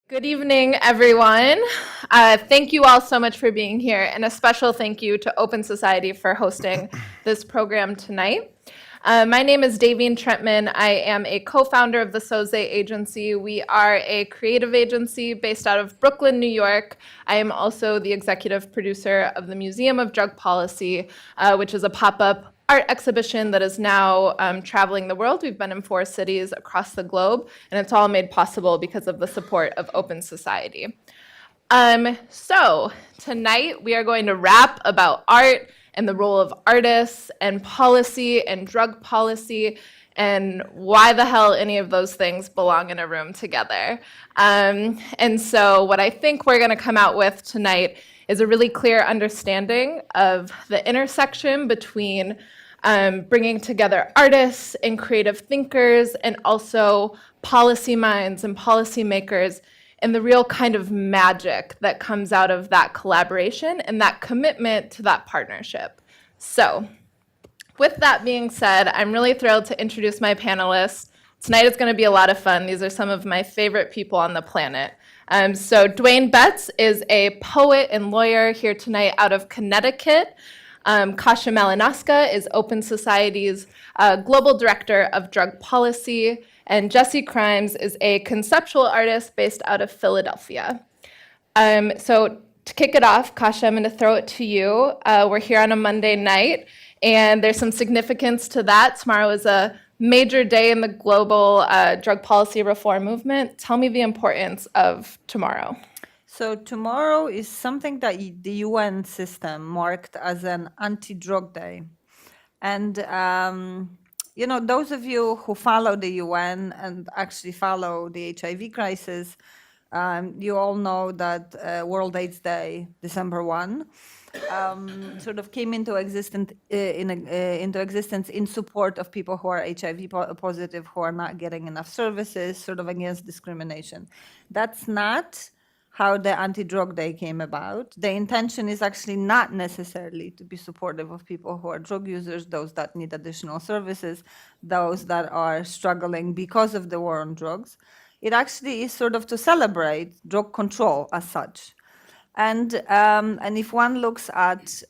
Good evening, everyone. Thank you all so much for being here, and a special thank you to Open Society for hosting this program tonight. My name is Davine Trentman. I am a co-founder of the Soze Agency. We are a creative agency based out of Brooklyn, New York. I am also the executive producer of the Museum of Drug Policy, which is a pop-up art exhibition that is now traveling the world. We've been in 4 cities across the globe, and it's all made possible because of the support of Open Society. So tonight we are going to rap about art and the role of artists and policy and drug policy and why the hell any of those things belong in a room together. And so what I think we're going to come out with tonight is a really clear understanding of the intersection between bringing together artists and creative thinkers and also policy minds and policymakers and the real kind of magic that comes out of that collaboration and that commitment to that partnership. So, with that being said, I'm really thrilled to introduce my panelists. Tonight is going to be a lot of fun. These are some of my favorite people on the planet. So Dwayne Betts is a poet and lawyer here tonight out of Connecticut. Kasia Malinaska is Open Society's Global Director of Drug Policy, and Jesse Crimes is a conceptual artist based out of Philadelphia. So to kick it off, Kasia, I'm going to throw it to you. We're here on a Monday night, and there's some significance to that. Tomorrow is a major day in the global drug policy reform movement. Tell me the importance of tomorrow. So tomorrow is something that the UN system marked as an anti-drug day. And, those of you who follow the UN and actually follow the HIV crisis, you all know that World AIDS Day, December 1, sort of came into existence in support of people who are HIV positive, who are not getting enough services, sort of against discrimination. That's not how the anti-drug day came about. The intention is actually not necessarily to be supportive of people who are drug users, those that need additional services, those that are struggling because of the war on drugs. It actually is sort of to celebrate drug control as such. And if one looks at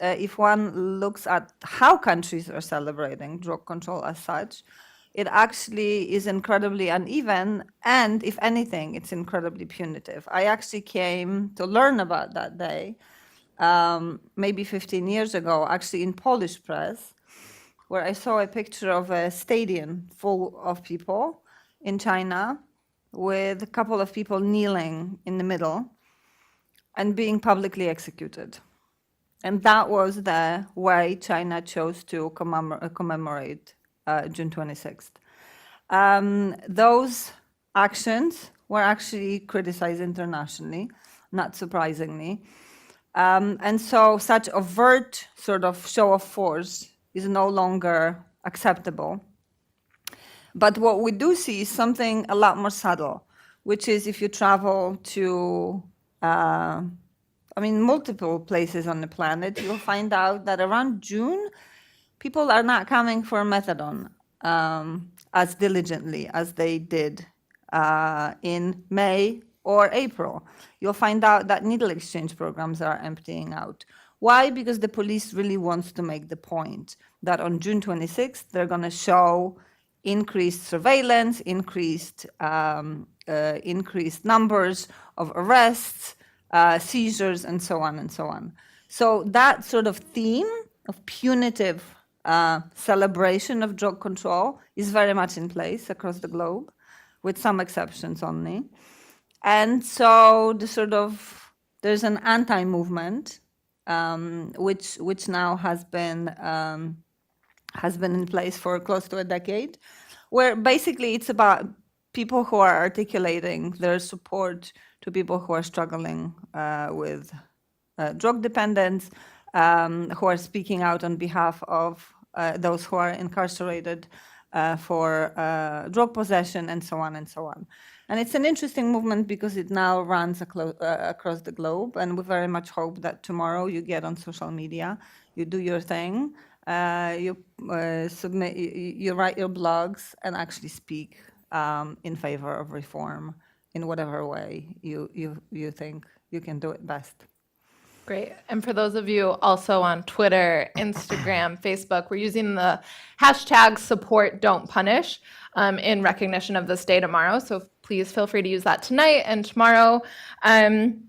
how countries are celebrating drug control as such, it actually is incredibly uneven, and if anything, it's incredibly punitive. I actually came to learn about that day maybe 15 years ago, actually in Polish press, where I saw a picture of a stadium full of people in China with a couple of people kneeling in the middle and being publicly executed. And that was the way China chose to commemorate June 26th. Those actions were actually criticized internationally, not surprisingly. And so such overt sort of show of force is no longer acceptable. But what we do see is something a lot more subtle, which is if you travel to multiple places on the planet, you'll find out that around June, people are not coming for methadone as diligently as they did in May or April. You'll find out that needle exchange programs are emptying out. Why? Because the police really wants to make the point that on June 26th, they're going to show increased surveillance, increased numbers of arrests, seizures, and so on and so on. So that sort of theme of punitive celebration of drug control is very much in place across the globe, with some exceptions only. And so there's an anti-movement, which now has been in place for close to a decade, where basically it's about people who are articulating their support to people who are struggling with drug dependence, who are speaking out on behalf of those who are incarcerated for drug possession, and so on and so on. And it's an interesting movement because it now runs across the globe, and we very much hope that tomorrow you get on social media, you do your thing, you submit, you write your blogs, and actually speak in favor of reform in whatever way you think you can do it best. Great. And for those of you also on Twitter, Instagram, Facebook, we're using the hashtag support don't punish in recognition of this day tomorrow. So please feel free to use that tonight and tomorrow. And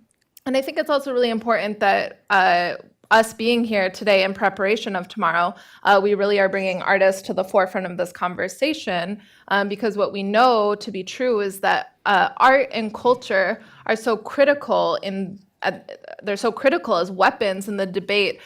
I think it's also really important that us being here today in preparation of tomorrow, we really are bringing artists to the forefront of this conversation because what we know to be true is that art and culture are so critical they're so critical as weapons in the debate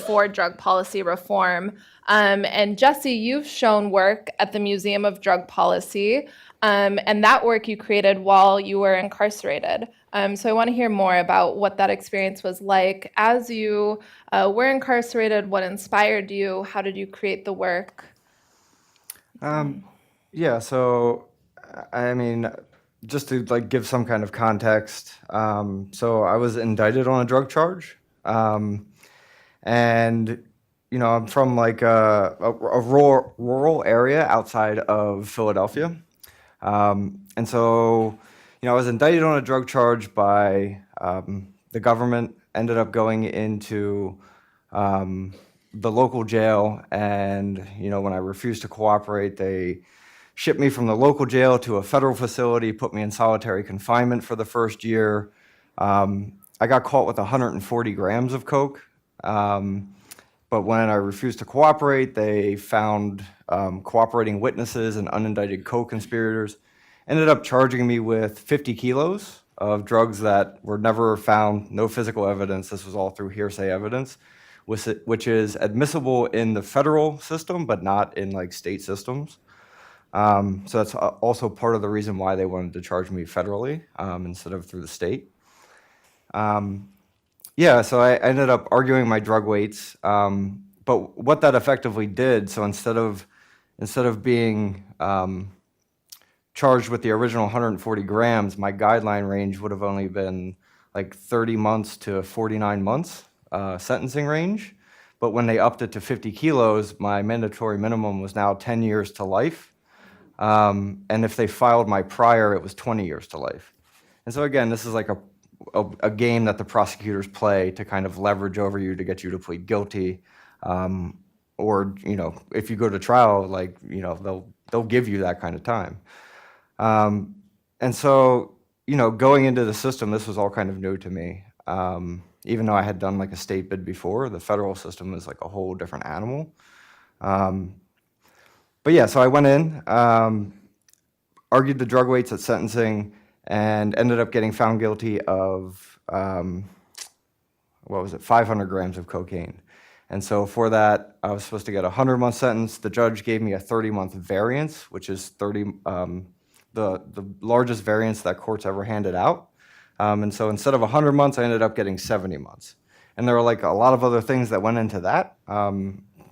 for drug policy reform. And Jesse, you've shown work at the Museum of Drug Policy, and that work you created while you were incarcerated. So I want to hear more about what that experience was like as you were incarcerated, what inspired you, how did you create the work? Yeah, so I mean, just to like give some kind of context, so I was indicted on a drug charge, and I'm from like a rural area outside of Philadelphia, and so I was indicted on a drug charge by the government. Ended up going into the local jail, and when I refused to cooperate, they shipped me from the local jail to a federal facility, put me in solitary confinement for the first year. I got caught with 140 grams of coke, but when I refused to cooperate, they found cooperating witnesses and unindicted co-conspirators, ended up charging me with 50 kilos of drugs that were never found, no physical evidence. This was all through hearsay evidence, which is admissible in the federal system, but not in like state systems. So that's also part of the reason why they wanted to charge me federally instead of through the state. Yeah, so I ended up arguing my drug weights, but what that effectively did, so instead of being charged with the original 140 grams, my guideline range would have only been like 30 months to 49 months sentencing range. But when they upped it to 50 kilos, my mandatory minimum was now 10 years to life. And if they filed my prior, it was 20 years to life. And so again, this is like a game that the prosecutors play to kind of leverage over you to get you to plead guilty. Or, if you go to trial, like, they'll give you that kind of time. And so, going into the system, this was all kind of new to me. Even though I had done like a state bid before, the federal system is like a whole different animal. But yeah, so I went in, argued the drug weights at sentencing, and ended up getting found guilty of, 500 grams of cocaine. And so for that, I was supposed to get a 100-month sentence. The judge gave me a 30-month variance, which is the largest variance that court's ever handed out. And so instead of 100 months, I ended up getting 70 months. And there were like a lot of other things that went into that,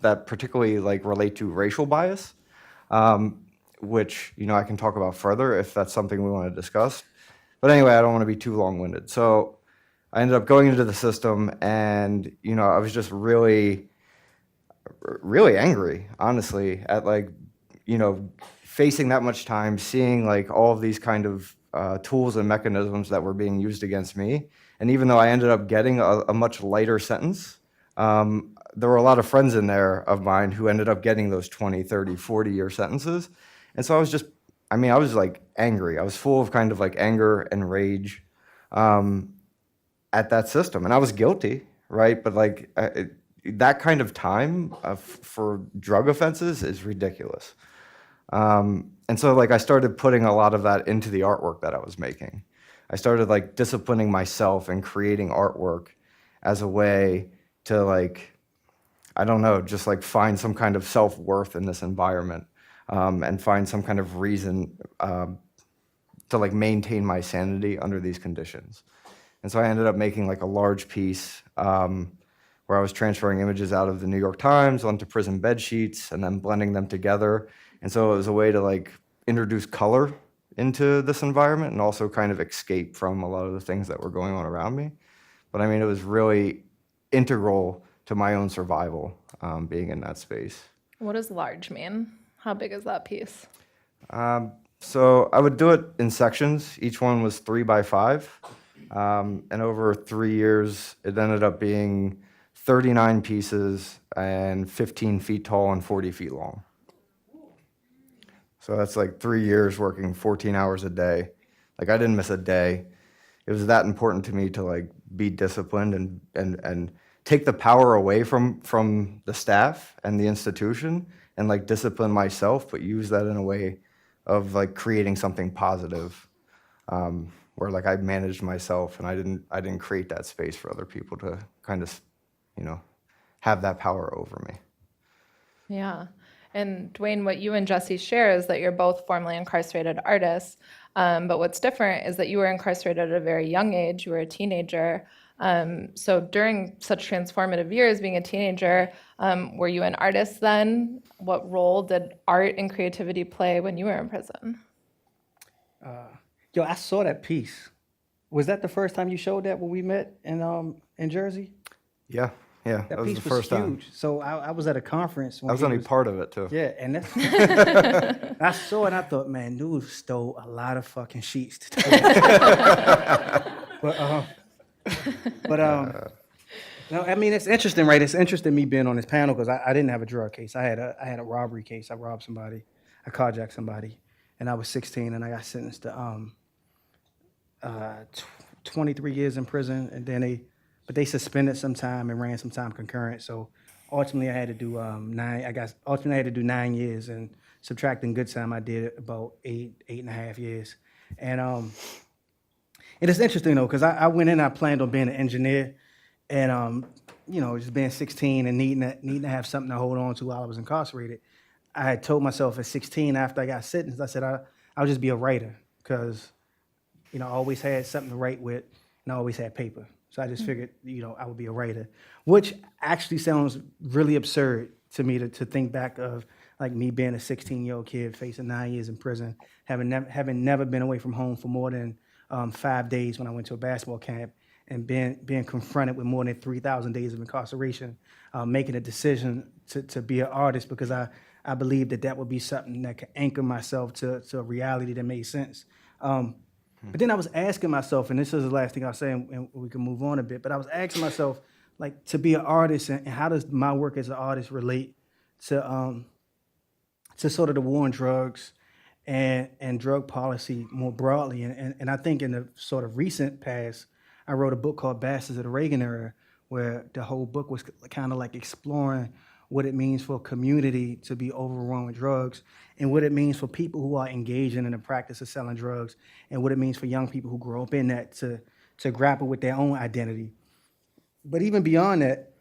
that particularly like relate to racial bias, which, I can talk about further if that's something we want to discuss. But anyway, I don't want to be too long-winded. So I ended up going into the system, and, I was just really, really angry, honestly, at like, facing that much time, seeing like all of these kind of tools and mechanisms that were being used against me. And even though I ended up getting a much lighter sentence, there were a lot of friends in there of mine who ended up getting those 20, 30, 40-year sentences. And so I was like angry. I was full of kind of like anger and rage at that system. And I was guilty, right? But like that kind of time for drug offenses is ridiculous. And so like I started putting a lot of that into the artwork that I was making. I started like disciplining myself and creating artwork as a way to like, I don't know, just like find some kind of self-worth in this environment, and find some kind of reason to like maintain my sanity under these conditions. And so I ended up making like a large piece where I was transferring images out of the New York Times onto prison bed sheets and then blending them together. And so it was a way to like introduce color into this environment and also kind of escape from a lot of the things that were going on around me. But I mean, it was really integral to my own survival, being in that space. What does large mean? How big is that piece? So I would do it in sections. Each one was 3 by 5. And over 3 years, it ended up being 39 pieces and 15 feet tall and 40 feet long. So that's like 3 years working 14 hours a day. Like I didn't miss a day. It was that important to me to like be disciplined and take the power away from the staff and the institution and like discipline myself, but use that in a way of like creating something positive, where like I managed myself and I didn't create that space for other people to kind of, have that power over me. Yeah. And Dwayne, what you and Jesse share is that you're both formerly incarcerated artists. But what's different is that you were incarcerated at a very young age. You were a teenager. So during such transformative years, being a teenager, were you an artist then? What role did art and creativity play when you were in prison? Yo, I saw that piece. Was that the first time you showed that when we met in Jersey? Yeah, that That was piece the first was time. huge. So I was at a conference. When I was he only part of it too. Yeah, and that's, I saw it and I thought, man, dude stole a lot of fucking sheets to do that. No, I mean, it's interesting, right? It's interesting me being on this panel because I didn't have a drug case. I had a robbery case. I robbed somebody. I carjacked somebody. And I was 16 and I got sentenced to 23 years in prison. And then they suspended some time and ran some time concurrent. So ultimately I had to do ultimately I had to do 9 years, and subtracting good time, I did about eight and a half years. And it's interesting though, because I went in, I planned on being an engineer, and just being 16 and needing to have something to hold on to while I was incarcerated. I had told myself at 16 after I got sentenced, I said I'll just be a writer because I always had something to write with and I always had paper. So I just figured, I would be a writer, which actually sounds really absurd to me to think back of like me being a 16-year-old kid facing 9 years in prison, having never been away from home for more than 5 days when I went to a basketball camp, and being confronted with more than 3,000 days of incarceration, making a decision to be an artist because I believed that would be something that could anchor myself to a reality that made sense. But then I was asking myself, and this is the last thing I'll say, and we can move on a bit, but I was asking myself, like, to be an artist, and how does my work as an artist relate to sort of the war on drugs and drug policy more broadly? And I think in the sort of recent past, I wrote a book called Bastards of the Reagan Era, where the whole book was kind of like exploring what it means for a community to be overrun with drugs, and what it means for people who are engaging in the practice of selling drugs, and what it means for young people who grow up in that to grapple with their own identity. But even beyond that,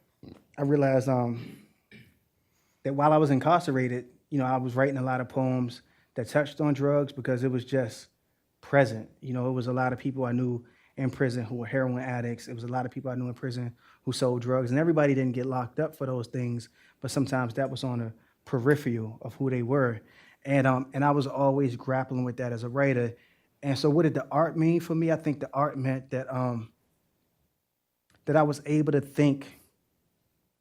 I realized that while I was incarcerated, I was writing a lot of poems that touched on drugs because it was just present. It was a lot of people I knew in prison who were heroin addicts. It was a lot of people I knew in prison who sold drugs, and everybody didn't get locked up for those things, but sometimes that was on the peripheral of who they were. And I was always grappling with that as a writer. And so what did the art mean for me? I think the art meant that that I was able to think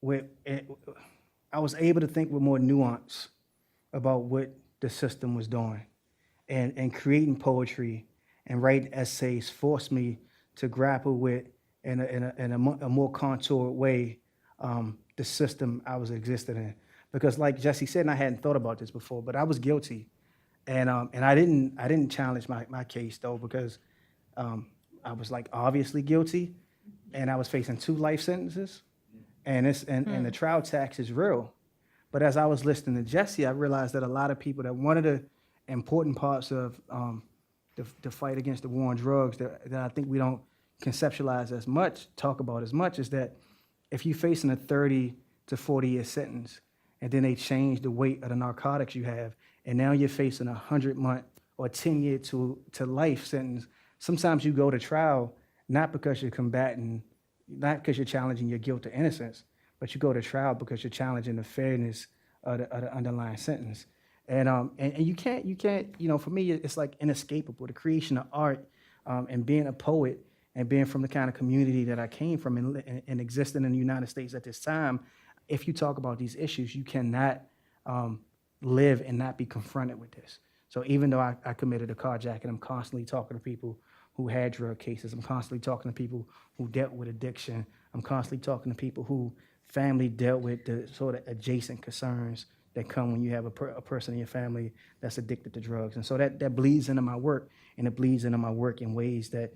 with more nuance about what the system was doing. And creating poetry and writing essays forced me to grapple with, in a more contoured way, the system I was existing in. Because like Jesse said, and I hadn't thought about this before, but I was guilty. And I didn't challenge my case though, because I was like obviously guilty, and I was facing 2 life sentences, and the trial tax is real. But as I was listening to Jesse, I realized that a lot of people, that one of the important parts of the fight against the war on drugs that I think we don't conceptualize as much, talk about as much, is that if you're facing a 30 to 40-year sentence, and then they change the weight of the narcotics you have, and now you're facing a 100-month or 10-year to life sentence, sometimes you go to trial not because you're combating, not because you're challenging your guilt or innocence, but you go to trial because you're challenging the fairness of the underlying sentence. And you can't, for me, it's like inescapable. The creation of art, and being a poet, and being from the kind of community that I came from, and existing in the United States at this time, if you talk about these issues, you cannot live and not be confronted with this. So even though I committed a carjacking, I'm constantly talking to people who had drug cases. I'm constantly talking to people who dealt with addiction. I'm constantly talking to people who family dealt with the sort of adjacent concerns that come when you have a person in your family that's addicted to drugs. And so that bleeds into my work, and it bleeds into my work in ways that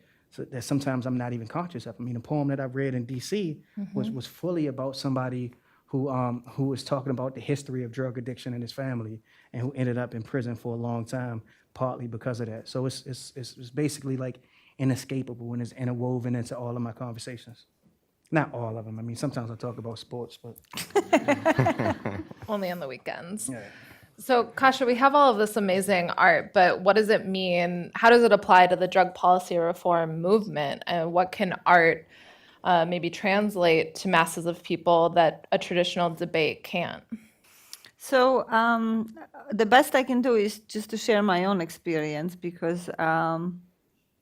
sometimes I'm not even conscious of. I mean, the poem that I read in D.C. was fully about somebody who was talking about the history of drug addiction in his family and who ended up in prison for a long time, partly because of that. So it's basically like inescapable, and it's interwoven into all of my conversations. Not all of them. I mean, sometimes I talk about sports, but Only on the weekends. yeah. So, Kasha, we have all of this amazing art, but what does it mean? How does it apply to the drug policy reform movement? And what can art maybe translate to masses of people that a traditional debate can't? So the best I can do is just to share my own experience, because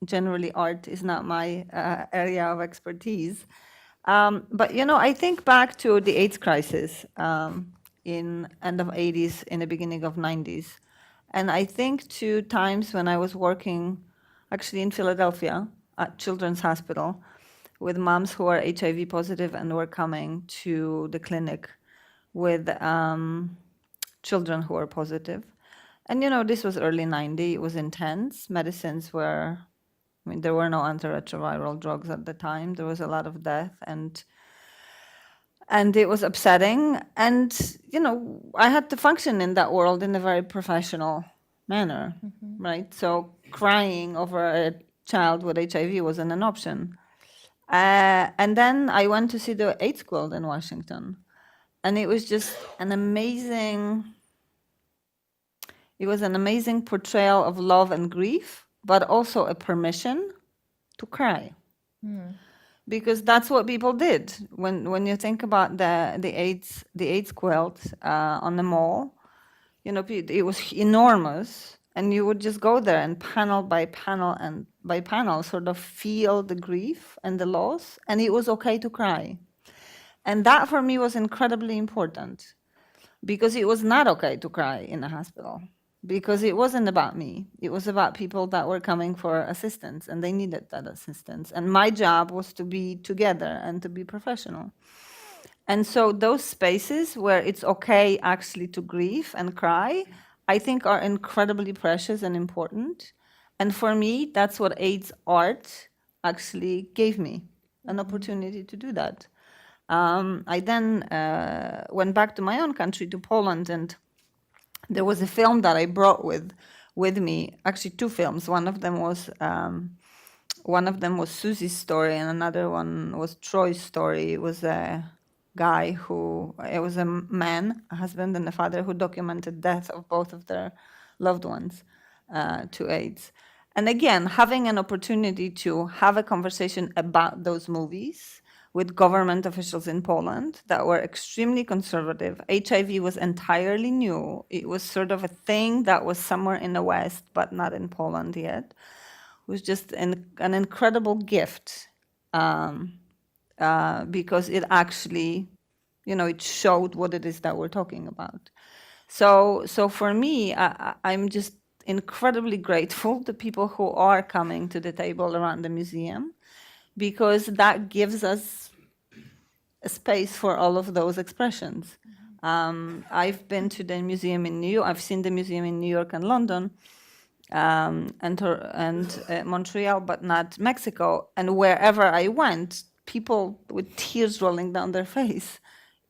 generally art is not my area of expertise. But I think back to the AIDS crisis in end of 80s, in the beginning of 90s. And I think to times when I was working actually in Philadelphia at Children's Hospital with moms who are HIV positive and were coming to the clinic with children who are positive. And this was early 90s, it was intense. Medicines were, there were no antiretroviral drugs at the time. There was a lot of death, and it was upsetting. And, I had to function in that world in a very professional manner, right? So crying over a child with HIV wasn't an option. And then I went to see the AIDS Guild in Washington. And it was just an amazing portrayal of love and grief, but also a permission to cry. Because that's what people did. When you think about the AIDS quilt on the mall, it was enormous, and you would just go there and panel by panel sort of feel the grief and the loss, and it was okay to cry. And that for me was incredibly important, because it was not okay to cry in a hospital. Because it wasn't about me. It was about people that were coming for assistance, and they needed that assistance. And my job was to be together and to be professional. And so those spaces where it's okay actually to grieve and cry, I think are incredibly precious and important. And for me, that's what AIDS art actually gave me, an opportunity to do that. I then went back to my own country, to Poland, and there was a film that I brought with me. Actually, two films. One of them was Susie's story, and another one was Troy's story. It was a man, a husband and a father, who documented death of both of their loved ones to AIDS. And again, having an opportunity to have a conversation about those movies with government officials in Poland that were extremely conservative. HIV was entirely new. It was sort of a thing that was somewhere in the West, but not in Poland yet. It was just an incredible gift, because it actually, it showed what it is that we're talking about. So for me, I'm just incredibly grateful to people who are coming to the table around the museum, because that gives us a space for all of those expressions. I've been to the museum in New York. I've seen the museum in New York and London, and Montreal, but not Mexico. And wherever I went, people with tears rolling down their face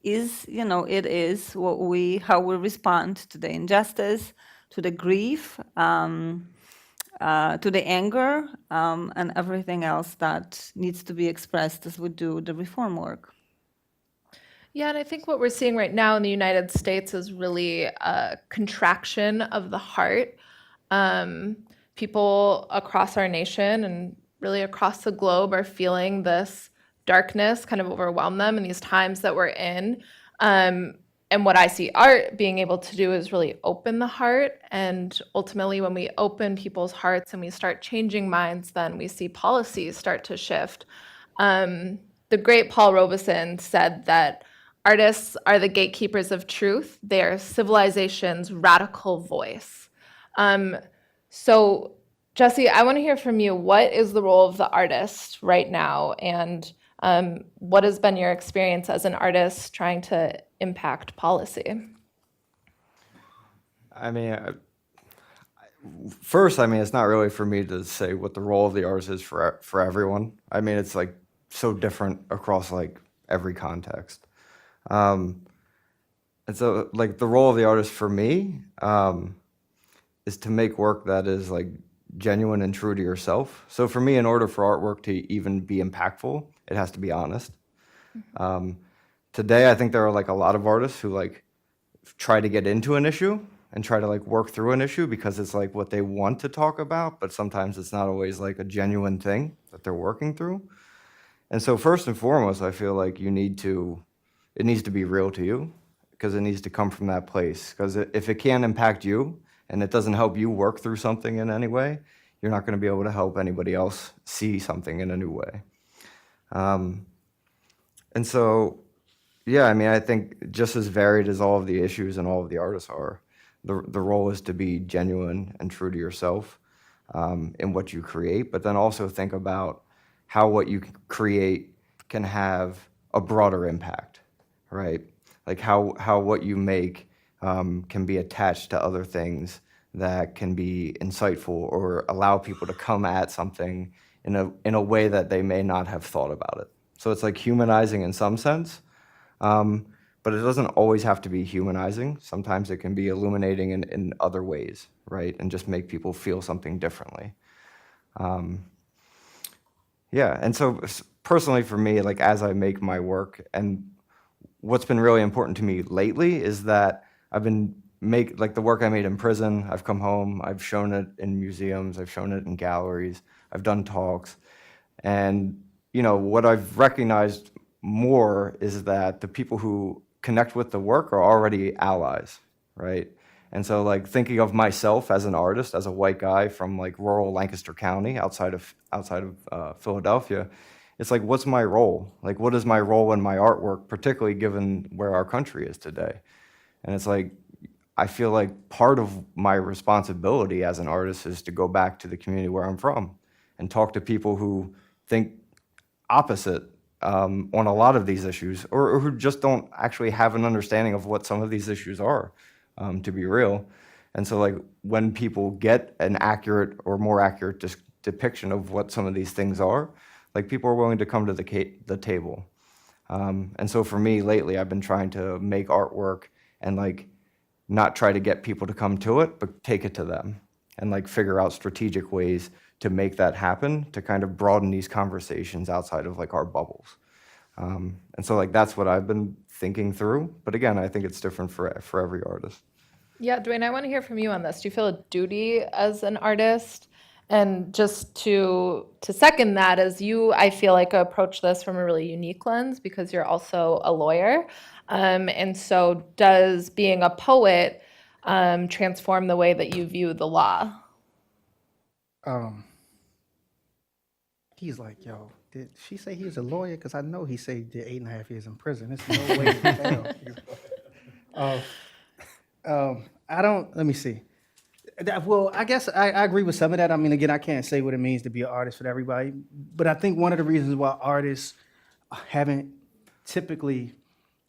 it is how we respond to the injustice, to the grief, to the anger, and everything else that needs to be expressed as we do the reform work. Yeah, and I think what we're seeing right now in the United States is really a contraction of the heart. People across our nation and really across the globe are feeling this darkness kind of overwhelm them in these times that we're in. And what I see art being able to do is really open the heart. And ultimately, when we open people's hearts and we start changing minds, then we see policies start to shift. The great Paul Robeson said that artists are the gatekeepers of truth. They are civilization's radical voice. So, Jesse, I want to hear from you. What is the role of the artist right now? And what has been your experience as an artist trying to impact policy? I mean, first, I mean, it's not really for me to say what the role of the artist is for everyone. I mean, it's like so different across like every context. And so, like, the role of the artist for me is to make work that is like genuine and true to yourself. So for me, in order for artwork to even be impactful, it has to be honest. Today, I think there are like a lot of artists who like try to get into an issue and try to like work through an issue because it's like what they want to talk about, but sometimes it's not always like a genuine thing that they're working through. And so first and foremost, I feel like it needs to be real to you because it needs to come from that place. Because if it can't impact you and it doesn't help you work through something in any way, you're not going to be able to help anybody else see something in a new way. And so, yeah, I mean, I think just as varied as all of the issues and all of the artists are, the role is to be genuine and true to yourself in what you create, but then also think about how what you create can have a broader impact, right? Like how what you make can be attached to other things that can be insightful or allow people to come at something in a way that they may not have thought about it. So it's like humanizing in some sense, but it doesn't always have to be humanizing. Sometimes it can be illuminating in other ways, right? And just make people feel something differently. Yeah, and so personally for me, like as I make my work, and what's been really important to me lately is that I've been like the work I made in prison, I've come home, I've shown it in museums, I've shown it in galleries, I've done talks, and what I've recognized more is that the people who connect with the work are already allies, right? And so like thinking of myself as an artist, as a white guy from like rural Lancaster County outside of Philadelphia, it's like, what's my role? Like, what is my role in my artwork, particularly given where our country is today? And it's like, I feel like part of my responsibility as an artist is to go back to the community where I'm from and talk to people who think opposite on a lot of these issues, or who just don't actually have an understanding of what some of these issues are, to be real. And so like when people get an accurate or more accurate depiction of what some of these things are, like people are willing to come to the table. And so for me lately, I've been trying to make artwork and like not try to get people to come to it, but take it to them and like figure out strategic ways to make that happen, to kind of broaden these conversations outside of like our bubbles. And so like that's what I've been thinking through. But again, I think it's different for every artist. Yeah, Dwayne, I want to hear from you on this. Do you feel a duty as an artist? And just to second that, as you, I feel like, approach this from a really unique lens because you're also a lawyer. And so does being a poet transform the way that you view the law? He's like, yo, did she say he was a lawyer? Because I know he said he did 8.5 years in prison. There's no way to fail. Let me see. Well, I guess I agree with some of that. I mean, again, I can't say what it means to be an artist for everybody. But I think one of the reasons why artists haven't typically,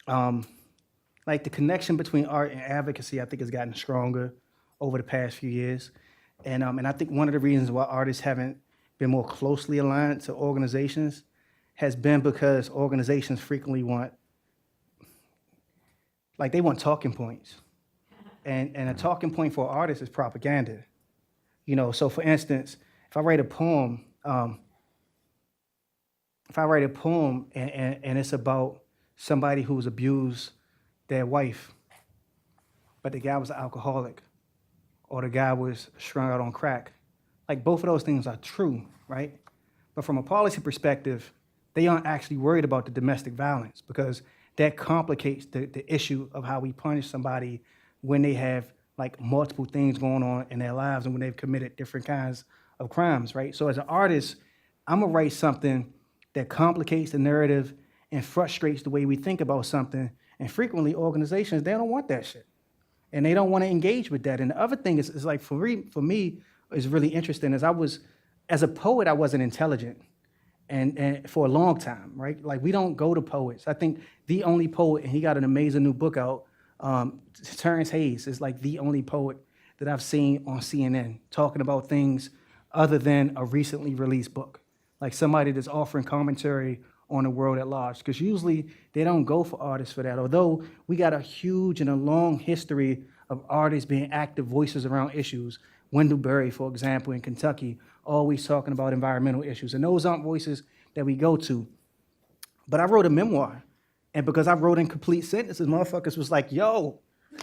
like the connection between art and advocacy, I think has gotten stronger over the past few years. And I think one of the reasons why artists haven't been more closely aligned to organizations has been because organizations frequently want talking points. And a talking point for artists is propaganda. So for instance, if I write a poem, and it's about somebody who's abused their wife, but the guy was an alcoholic, or the guy was strung out on crack, like both of those things are true, right? But from a policy perspective, they aren't actually worried about the domestic violence because that complicates the issue of how we punish somebody when they have like multiple things going on in their lives and when they've committed different kinds of crimes, right? So as an artist, I'm gonna write something that complicates the narrative and frustrates the way we think about something. And frequently organizations, they don't want that shit. and they don't want to engage with that. And the other thing is like for me is really interesting is as a poet, I wasn't intelligent. And for a long time, right? Like we don't go to poets. I think the only poet, and he got an amazing new book out, Terrence Hayes is like the only poet that I've seen on CNN talking about things other than a recently released book. Like somebody that's offering commentary on the world at large. Because usually they don't go for artists for that. Although we got a huge and a long history of artists being active voices around issues. Wendell Berry, for example, in Kentucky, always talking about environmental issues. And those aren't voices that we go to. But I wrote a memoir. And because I wrote in complete sentences, motherfuckers was like, yo,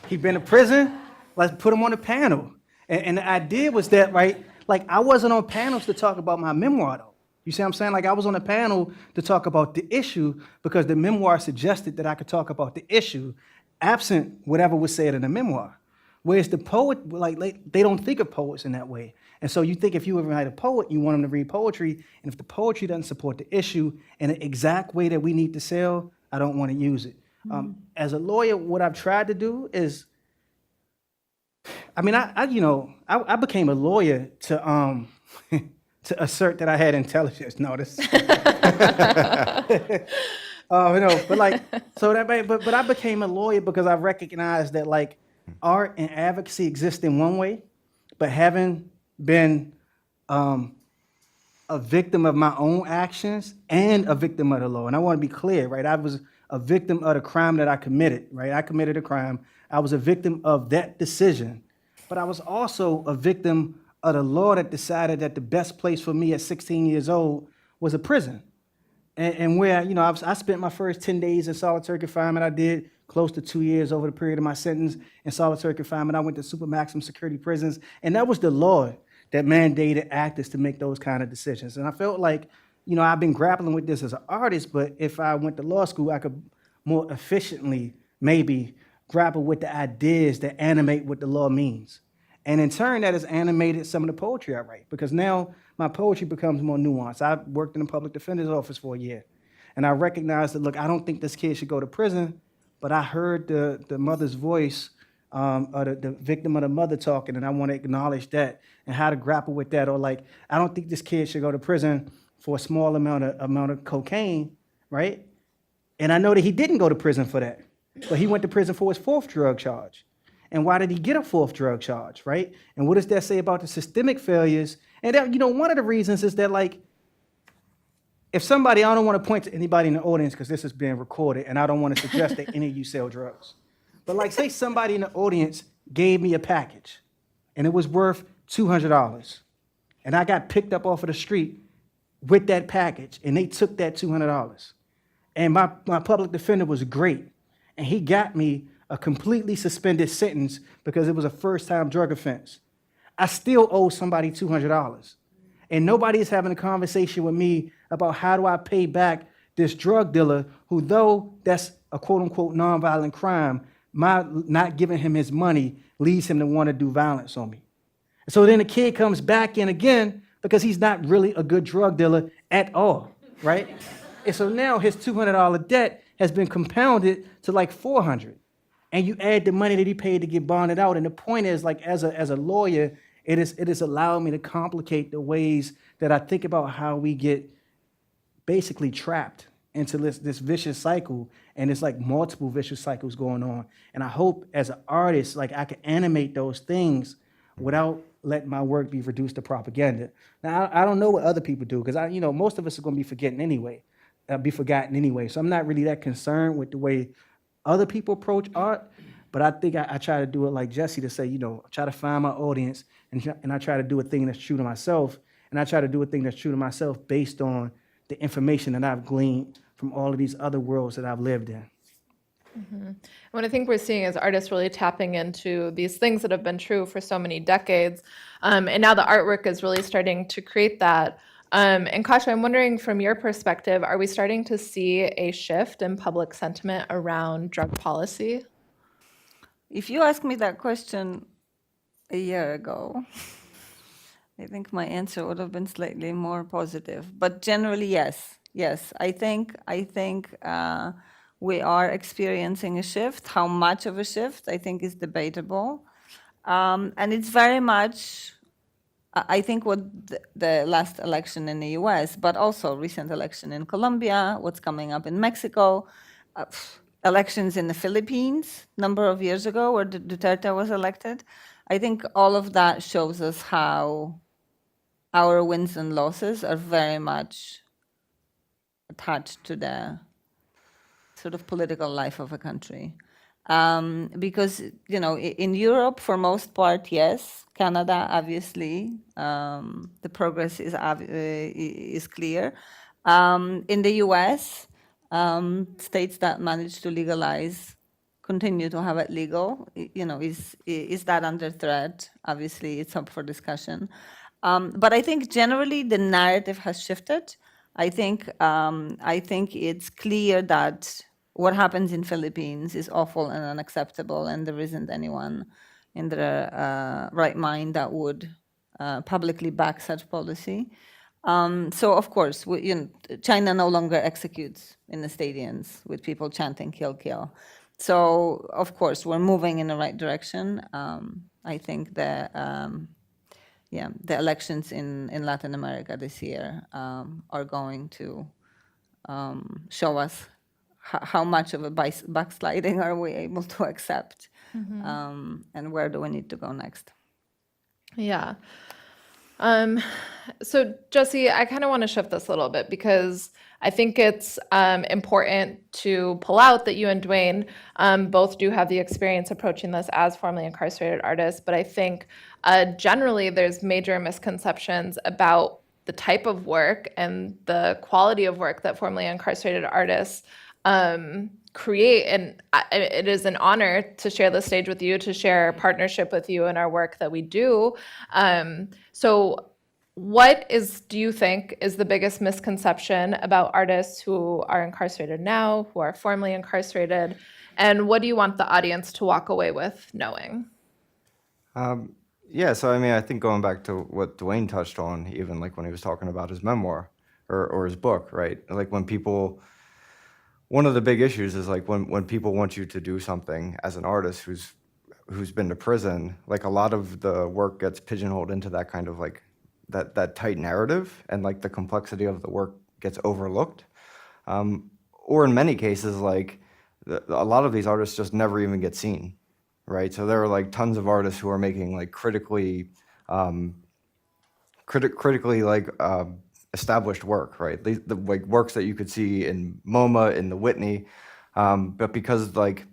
he been to prison, let's put him on a panel. And the idea was that, right, like I wasn't on panels to talk about my memoir, though. You see what I'm saying? Like I was on a panel to talk about the issue because the memoir suggested that I could talk about the issue absent whatever was said in the memoir. Whereas the poet, like they don't think of poets in that way. And so you think if you ever write a poet, you want them to read poetry, and if the poetry doesn't support the issue in the exact way that we need to sell, I don't want to use it. As a lawyer, what I've tried to do is, I mean, I became a lawyer to to assert that I had intelligence. No, this. No, but like, so that, but I became a lawyer because I recognized that like art and advocacy exist in one way, but having been a victim of my own actions and a victim of the law. And I want to be clear, right? I was a victim of the crime that I committed, right? I committed a crime. I was a victim of that decision, but I was also a victim of the law that decided that the best place for me at 16 years old was a prison. And where, I spent my first 10 days in solitary confinement. I did close to 2 years over the period of my sentence in solitary confinement. I went to super maximum security prisons. And that was the law that mandated actors to make those kind of decisions. And I felt like, I've been grappling with this as an artist, but if I went to law school, I could more efficiently maybe grapple with the ideas that animate what the law means. And in turn, that has animated some of the poetry I write, because now my poetry becomes more nuanced. I worked in the public defender's office for a year, and I recognized that, look, I don't think this kid should go to prison, but I heard the mother's voice, or the victim of the mother talking, and I want to acknowledge that and how to grapple with that. Or like, I don't think this kid should go to prison for a small amount of cocaine, right? And I know that he didn't go to prison for that, but he went to prison for his fourth drug charge. And why did he get a fourth drug charge, right? And what does that say about the systemic failures? And that, one of the reasons is that, like, if somebody, I don't want to point to anybody in the audience because this is being recorded, and I don't want to suggest that any of you sell drugs. But like, say somebody in the audience gave me a package, and it was worth $200, and I got picked up off of the street with that package, and they took that $200. And my public defender was great, and he got me a completely suspended sentence because it was a first-time drug offense. I still owe somebody $200. And nobody is having a conversation with me about how do I pay back this drug dealer who, though that's a quote-unquote nonviolent crime, my not giving him his money leads him to want to do violence on me. So then the kid comes back in again because he's not really a good drug dealer at all, right? And so now his $200 debt has been compounded to like $400. And you add the money that he paid to get bonded out. And the point is, like, as a lawyer, it is allowing me to complicate the ways that I think about how we get basically trapped into this vicious cycle. And it's like multiple vicious cycles going on. And I hope as an artist, like, I can animate those things without letting my work be reduced to propaganda. Now, I don't know what other people do, because most of us are going to be forgotten anyway. So I'm not really that concerned with the way other people approach art, but I think I try to do it like Jesse, to say, I try to find my audience, and I try to do a thing that's true to myself, and I try to do a thing that's true to myself based on the information that I've gleaned from all of these other worlds that I've lived in. Mm-hmm. What I think we're seeing is artists really tapping into these things that have been true for so many decades, and now the artwork is really starting to create that. And Kasha, I'm wondering, from your perspective, are we starting to see a shift in public sentiment around drug policy? If you asked me that question a year ago, I think my answer would have been slightly more positive. But generally, yes. I think we are experiencing a shift. How much of a shift, I think, is debatable. And it's very much, I think, what the last election in the US, but also recent election in Colombia, what's coming up in Mexico, elections in the Philippines a number of years ago where Duterte was elected. I think all of that shows us how our wins and losses are very much attached to the sort of political life of a country. Because, you know, in Europe, for most part, yes. Canada, obviously, the progress is clear. In the US, states that managed to legalize continue to have it legal. You know, is that under threat? Obviously, it's up for discussion. But I think generally the narrative has shifted. I think it's clear that what happens in Philippines is awful and unacceptable, and there isn't anyone in their right mind that would publicly back such policy. So of course, China no longer executes in the stadiums with people chanting "kill, kill." So of course, we're moving in the right direction. I think the elections in Latin America this year are going to show us how much of a backsliding are we able to accept, and where do we need to go next? Yeah. So Jesse, I kind of want to shift this a little bit because I think it's important to pull out that you and Dwayne both do have the experience approaching this as formerly incarcerated artists, but I think generally there's major misconceptions about the type of work and the quality of work that formerly incarcerated artists create. And it is an honor to share the stage with you, to share our partnership with you and our work that we do. So what do you think is the biggest misconception about artists who are incarcerated now, who are formerly incarcerated, and what do you want the audience to walk away with knowing? Yeah, so I mean, I think going back to what Dwayne touched on, even like when he was talking about his memoir or his book, right? Like when people, one of the big issues is like when people want you to do something as an artist who's been to prison, like a lot of the work gets pigeonholed into that kind of like that tight narrative, and like the complexity of the work gets overlooked. Or in many cases, like a lot of these artists just never even get seen, right? So there are like tons of artists who are making like critically like established work, right? The like works that you could see in MoMA, in the Whitney, but because like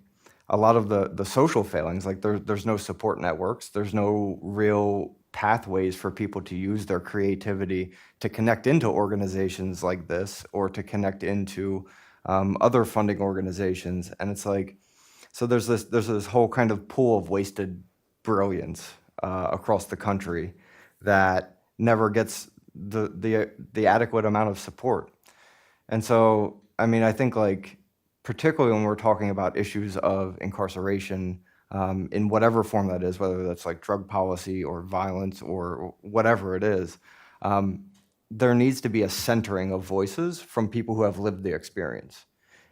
a lot of the social failings, like there's no support networks, there's no real pathways for people to use their creativity to connect into organizations like this or to connect into other funding organizations. And it's like, so there's this whole kind of pool of wasted brilliance across the country that never gets the adequate amount of support. And so, I mean, I think like, particularly when we're talking about issues of incarceration in whatever form that is, whether that's like drug policy or violence or whatever it is, there needs to be a centering of voices from people who have lived the experience.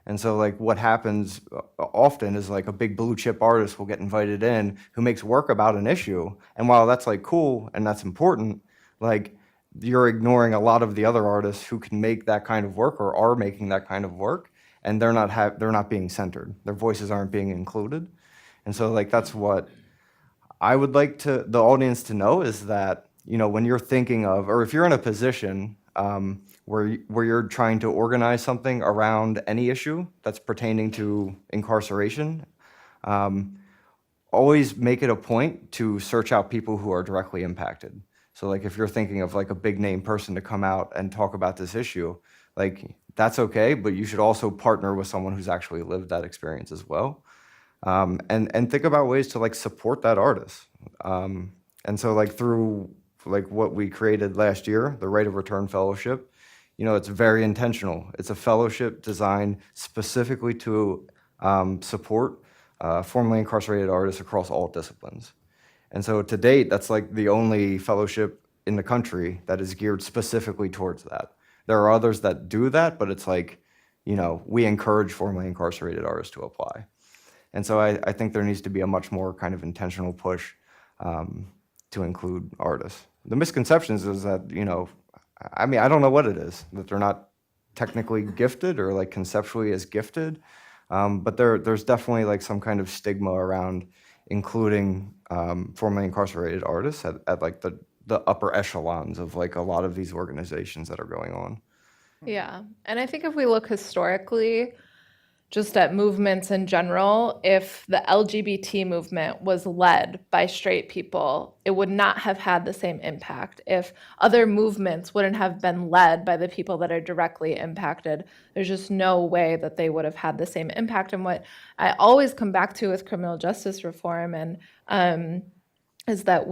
And so like what happens often is like a big blue chip artist will get invited in who makes work about an issue. And while that's like cool and that's important, like you're ignoring a lot of the other artists who can make that kind of work or are making that kind of work, and they're not being centered. Their voices aren't being included. And so like that's what I would like the audience to know, is that, you know, when you're thinking of, or if you're in a position where you're trying to organize something around any issue that's pertaining to incarceration, always make it a point to search out people who are directly impacted. So like if you're thinking of like a big name person to come out and talk about this issue, like that's okay, but you should also partner with someone who's actually lived that experience as well. And think about ways to like support that artist. And so like through like what we created last year, the Right of Return Fellowship, you know, it's very intentional. It's a fellowship designed specifically to support formerly incarcerated artists across all disciplines. And so to date, that's like the only fellowship in the country that is geared specifically towards that. There are others that do that, but it's like, we encourage formerly incarcerated artists to apply. And so I think there needs to be a much more kind of intentional push to include artists. The misconceptions is that, I don't know what it is, that they're not technically gifted or like conceptually as gifted, but there's definitely like some kind of stigma around including formerly incarcerated artists at like the upper echelons of like a lot of these organizations that are going on. Yeah. And I think if we look historically, just at movements in general, if the LGBT movement was led by straight people, it would not have had the same impact. If other movements wouldn't have been led by the people that are directly impacted, there's just no way that they would have had the same impact. And what I always come back to with criminal justice reform is that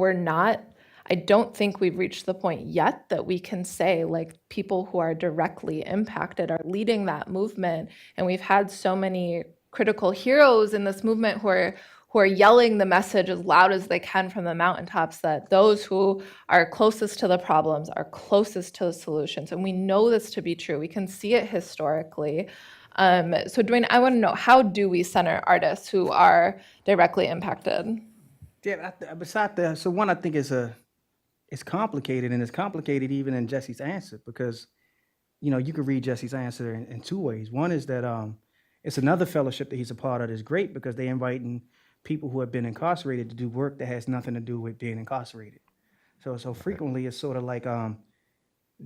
I don't think we've reached the point yet that we can say like people who are directly impacted are leading that movement. And we've had so many critical heroes in this movement who are yelling the message as loud as they can from the mountaintops that those who are closest to the problems are closest to the solutions. And we know this to be true. We can see it historically. So Dwayne, I want to know, how do we center artists who are directly impacted? Yeah, so one, I think it's complicated, and it's complicated even in Jesse's answer, because you can read Jesse's answer in two ways. One is that it's another fellowship that he's a part of is great because they're inviting people who have been incarcerated to do work that has nothing to do with being incarcerated. So frequently it's sort of like,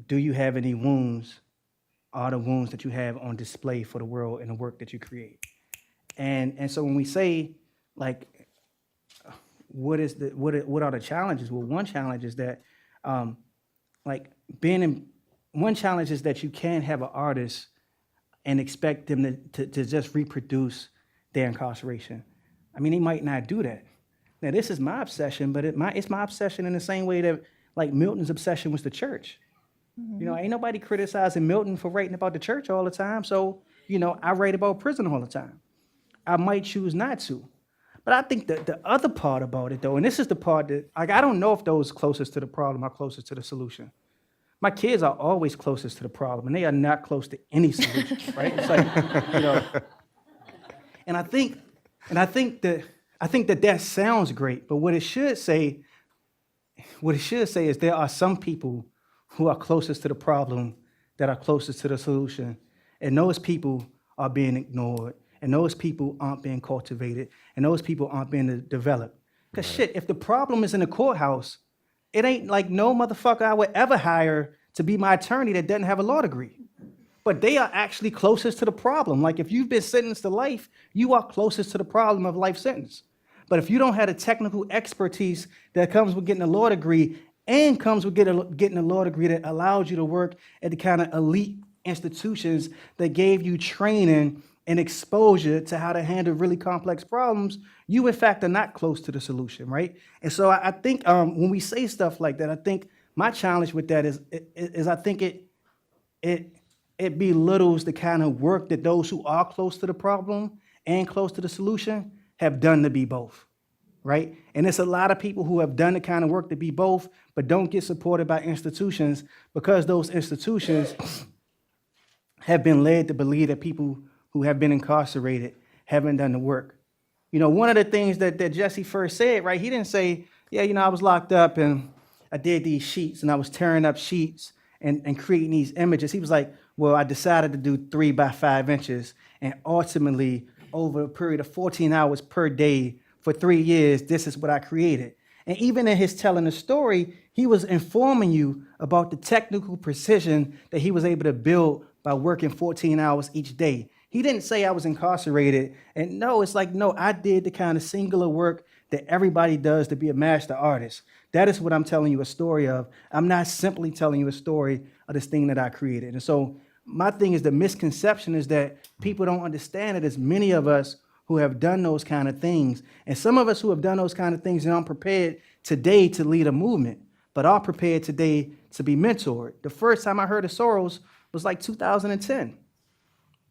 do you have any wounds? Are the wounds that you have on display for the world in the work that you create? And so when we say like, what are the challenges? Well, one challenge is that, one challenge is that you can't have an artist and expect them to just reproduce their incarceration. I mean, they might not do that. Now, this is my obsession, but it's my obsession in the same way that like Milton's obsession was the church. Mm-hmm. Ain't nobody criticizing Milton for writing about the church all the time. So, I write about prison all the time. I might choose not to. But I think that the other part about it, though, and this is the part that, I don't know if those closest to the problem are closest to the solution. My kids are always closest to the problem, and they are not close to any solution, right? It's like, and I think that sounds great, but what it should say is there are some people who are closest to the problem that are closest to the solution, and those people are being ignored. And those people aren't being cultivated, and those people aren't being developed. Because shit, if the problem is in the courthouse, it ain't like no motherfucker I would ever hire to be my attorney that doesn't have a law degree. But they are actually closest to the problem. Like if you've been sentenced to life, you are closest to the problem of life sentence. But if you don't have the technical expertise that comes with getting a law degree and comes with getting a law degree that allows you to work at the kind of elite institutions that gave you training and exposure to how to handle really complex problems, you in fact are not close to the solution, right? And so I think when we say stuff like that, I think my challenge with that is I think it belittles the kind of work that those who are close to the problem and close to the solution have done to be both, right? And it's a lot of people who have done the kind of work to be both, but don't get supported by institutions because those institutions have been led to believe that people who have been incarcerated haven't done the work. One of the things that Jesse first said, right, he didn't say, yeah, I was locked up and I did these sheets and I was tearing up sheets and creating these images. He was like, well, I decided to do 3 by 5 inches, and ultimately over a period of 14 hours per day for 3 years, this is what I created. And even in his telling the story, he was informing you about the technical precision that he was able to build by working 14 hours each day. He didn't say I was incarcerated. And no, it's like, no, I did the kind of singular work that everybody does to be a master artist. That is what I'm telling you a story of. I'm not simply telling you a story of this thing that I created. And so my thing is the misconception is that people don't understand that there's many of us who have done those kind of things. And some of us who have done those kind of things aren't prepared today to lead a movement, but are prepared today to be mentored. The first time I heard of Soros was like 2010.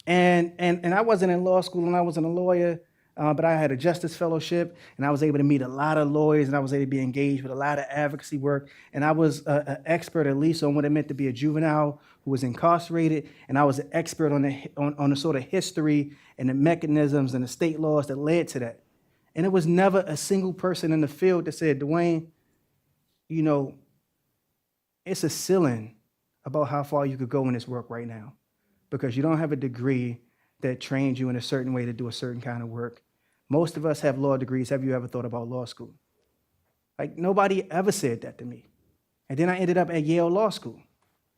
And I wasn't in law school and I wasn't a lawyer. but I had a justice fellowship, and I was able to meet a lot of lawyers, and I was able to be engaged with a lot of advocacy work, and I was an expert at least on what it meant to be a juvenile who was incarcerated, and I was an expert on the sort of history and the mechanisms and the state laws that led to that. And it was never a single person in the field that said, Dwayne, you know, it's a ceiling about how far you could go in this work right now, because you don't have a degree that trains you in a certain way to do a certain kind of work. Most of us have law degrees. Have you ever thought about law school? Like, nobody ever said that to me. And then I ended up at Yale Law School.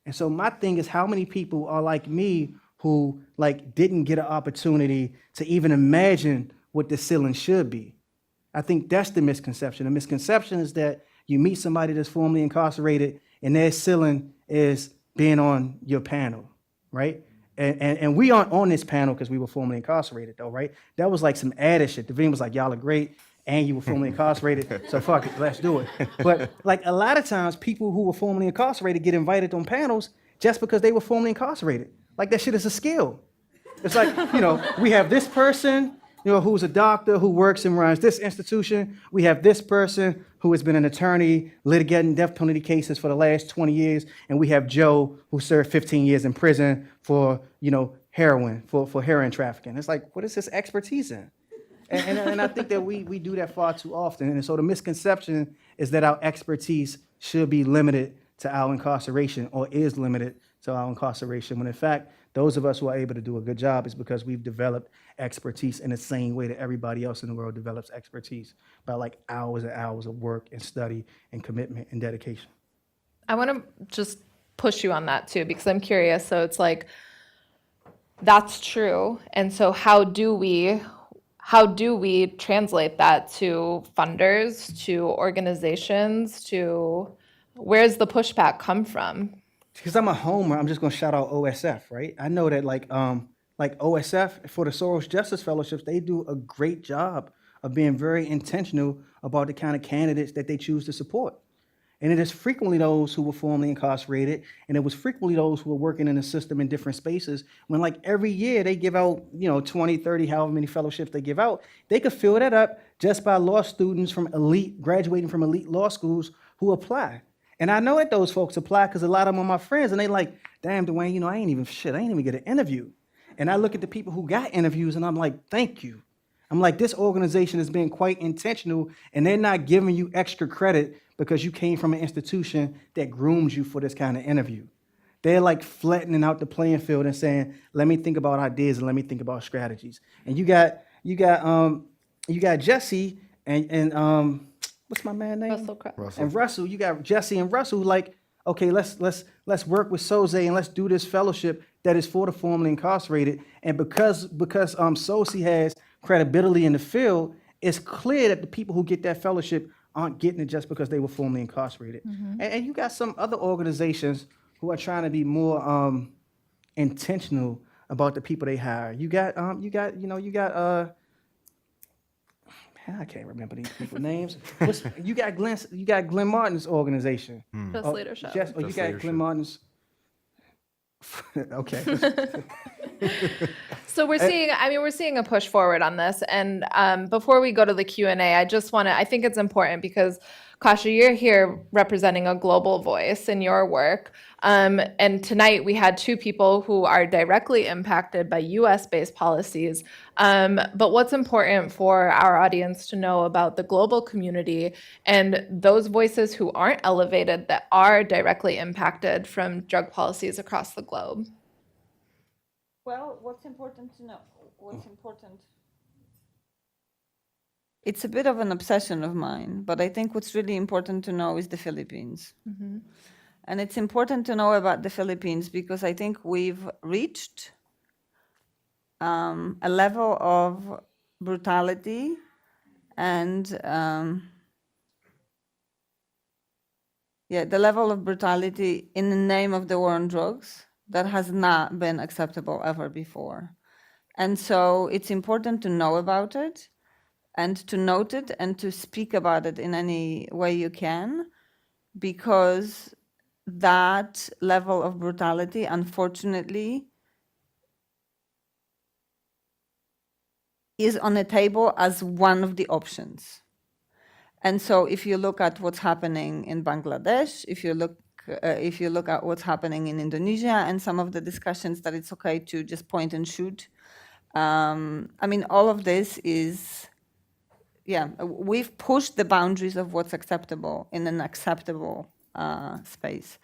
And so my thing is, how many people are like me who like didn't get an opportunity to even imagine what the ceiling should be? I think that's the misconception. The misconception is that you meet somebody that's formerly incarcerated and their ceiling is being on your panel, right? And we aren't on this panel because we were formerly incarcerated, though, right? That was like some added shit. Devine was like, y'all are great, and you were formerly incarcerated, so fuck it, let's do it. But like a lot of times, people who were formerly incarcerated get invited on panels just because they were formerly incarcerated. Like that shit is a skill. It's like, you know, we have this person, you know, who's a doctor who works and runs this institution. We have this person who has been an attorney litigating death penalty cases for the last 20 years. And we have Joe who served 15 years in prison for, you know, heroin, for heroin trafficking. It's like, what is his expertise in? And I think that we do that far too often. And so the misconception is that our expertise should be limited to our incarceration, or is limited to our incarceration, when in fact, those of us who are able to do a good job is because we've developed expertise in the same way that everybody else in the world develops expertise, by like hours and hours of work and study and commitment and dedication. I want to just push you on that too, because I'm curious. So it's like, that's true. And so how do we translate that to funders, to organizations, to where's the pushback come from? Because I'm a homer, I'm just going to shout out OSF, right? I know that like OSF for the Soros Justice Fellowships, they do a great job of being very intentional about the kind of candidates that they choose to support. And it is frequently those who were formerly incarcerated, and it was frequently those who were working in the system in different spaces, when like every year they give out, you know, 20, 30, however many fellowships they give out. They could fill that up just by law students from graduating from elite law schools who apply. And I know that those folks apply because a lot of them are my friends, and they like, damn, Dwayne, you know, I ain't even get an interview. And I look at the people who got interviews, and I'm like, thank you. I'm like, this organization is being quite intentional, and they're not giving you extra credit because you came from an institution that grooms you for this kind of interview. They're like flattening out the playing field and saying, let me think about ideas and let me think about strategies. And you got Jesse and what's my man name? Russell. And Russell, you got Jesse and Russell who like, okay, let's work with Soze and let's do this fellowship that is for the formerly incarcerated. And because Soze has credibility in the field, it's clear that the people who get that fellowship aren't getting it just because they were formerly incarcerated. Mm-hmm. And you got some other organizations who are trying to be more intentional about the people they hire. You got I can't remember these people's names. You got Glenn Martin's organization. Just leadership. You got leadership. Glenn Martin's. Okay. So we're seeing a push forward on this. And before we go to the Q&A, I think it's important because, Kasha, you're here representing a global voice in your work. And tonight we had two people who are directly impacted by US-based policies. But what's important for our audience to know about the global community and those voices who aren't elevated that are directly impacted from drug policies across the globe? Well, what's important to know? It's a bit of an obsession of mine, but I think what's really important to know is the Philippines. Mm-hmm. And it's important to know about the Philippines because I think we've reached a level of brutality and the level of brutality in the name of the war on drugs that has not been acceptable ever before. And so it's important to know about it and to note it and to speak about it in any way you can, because that level of brutality, unfortunately, is on the table as one of the options. And so if you look at what's happening in Bangladesh, if you look at what's happening in Indonesia and some of the discussions that it's okay to just point and shoot, I mean, all of this is, yeah, we've pushed the boundaries of what's acceptable in an acceptable space.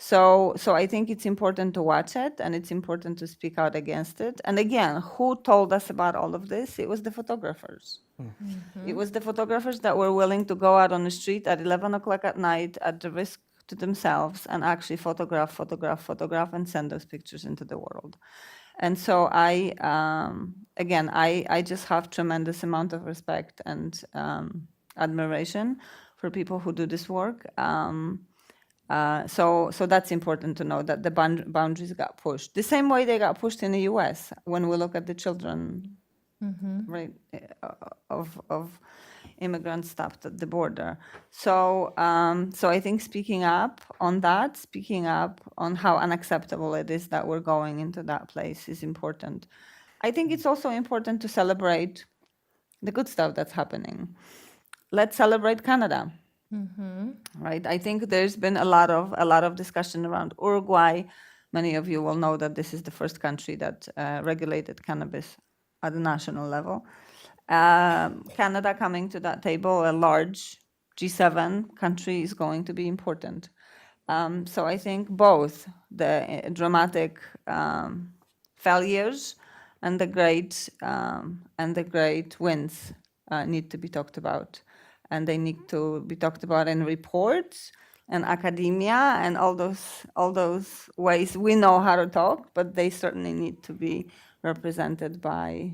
So I think it's important to watch it, and it's important to speak out against it. And again, who told us about all of this? It was the photographers. It was the photographers that were willing to go out on the street at 11 o'clock at night at the risk to themselves and actually photograph, and send those pictures into the world. And so I just have tremendous amount of respect and admiration for people who do this work. So that's important to know, that the boundaries got pushed. The same way they got pushed in the US when we look at the children, right, of immigrants stopped at the border. So I think speaking up on that, speaking up on how unacceptable it is that we're going into that place is important. I think it's also important to celebrate the good stuff that's happening. Let's celebrate Canada. Right. I think there's been a lot of discussion around Uruguay. Many of you will know that this is the first country that regulated cannabis at the national level. Canada coming to that table, a large G7 country, is going to be important. So I think both the dramatic failures and the great wins need to be talked about. And they need to be talked about in reports and academia and all those ways we know how to talk, but they certainly need to be represented by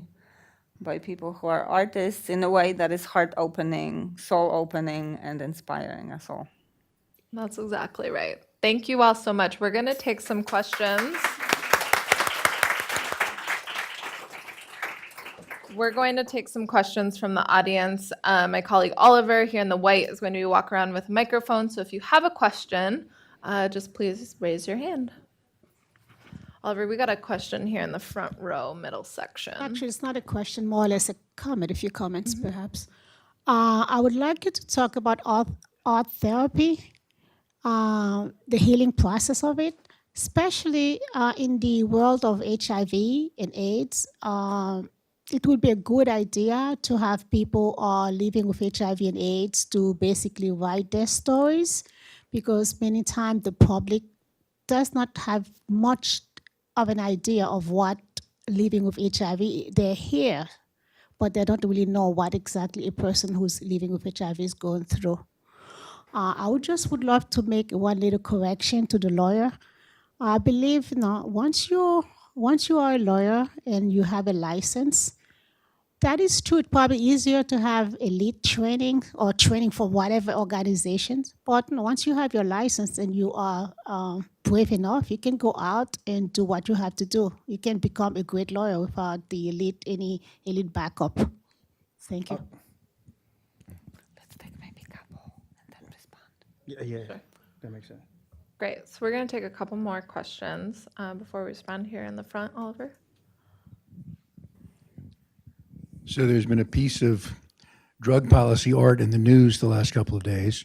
people who are artists in a way that is heart-opening, soul-opening, and inspiring us all. That's exactly right. Thank you all so much. We're going to take some questions. We're going to take some questions from the audience. My colleague Oliver here in the white is going to walk around with a microphone. So if you have a question, just please raise your hand. Oliver, we got a question here in the front row, middle section. Actually, it's not a question, more or less a comment, a few comments perhaps. I would like you to talk about art therapy, the healing process of it, especially in the world of HIV and AIDS. It would be a good idea to have people living with HIV and AIDS to basically write their stories, because many times the public does not have much of an idea of what living with HIV, they're here, but they don't really know what exactly a person who's living with HIV is going through. I would love to make one little correction to the lawyer. I believe once you are a lawyer and you have a license, that is true. It's probably easier to have elite training or training for whatever organizations. But once you have your license and you are brave enough, you can go out and do what you have to do. You can become a great lawyer without any elite backup. Thank you. Let's take maybe a couple and then respond. Yeah, Sure. That makes sense. Great. So we're going to take a couple more questions before we respond here in the front, Oliver. So there's been a piece of drug policy art in the news the last couple of days.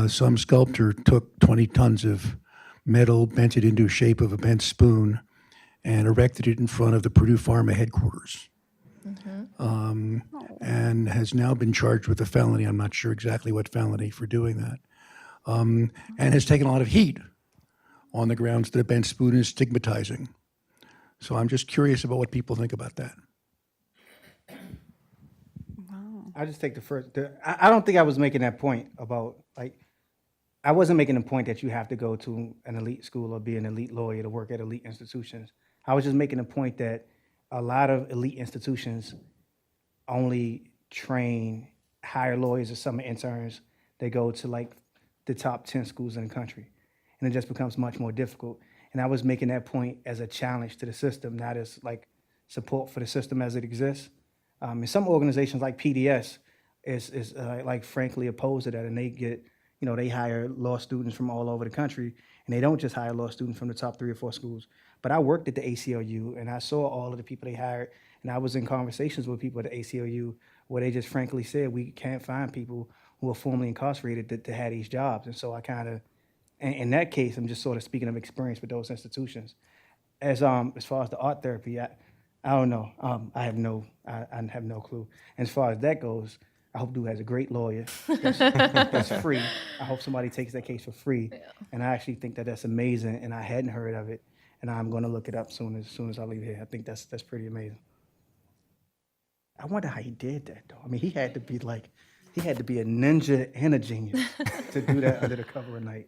Some sculptor took 20 tons of metal, bent it into the shape of a bent spoon, and erected it in front of the Purdue Pharma headquarters. And has now been charged with a felony. I'm not sure exactly what felony for doing that. And has taken a lot of heat on the grounds that a bent spoon is stigmatizing. So I'm just curious about what people think about that. I'll just take the first. I don't think I was making that point about, I wasn't making the point that you have to go to an elite school or be an elite lawyer to work at elite institutions. I was just making the point that a lot of elite institutions only hire lawyers or summer interns. They go to the top 10 schools in the country, and it just becomes much more difficult. And I was making that point as a challenge to the system, not as support for the system as it exists. And some organizations like PDS is frankly opposed to that, and they get, they hire law students from all over the country, And they don't just hire law students from the top 3 or 4 schools. But I worked at the ACLU, and I saw all of the people they hired, and I was in conversations with people at the ACLU where they just frankly said, we can't find people who are formerly incarcerated to have these jobs. And so I kind of, in that case, I'm just sort of speaking of experience with those institutions. As far as the art therapy, I don't know. I have no clue. And as far as that goes, I hope dude has a great lawyer that's free. I hope somebody takes that case for free. Yeah. And I actually think that that's amazing, and I hadn't heard of it, and I'm going to look it up as soon as I leave here. I think that's pretty amazing. I wonder how he did that, though. I mean, he had to be a ninja and a genius to do that under the cover of night.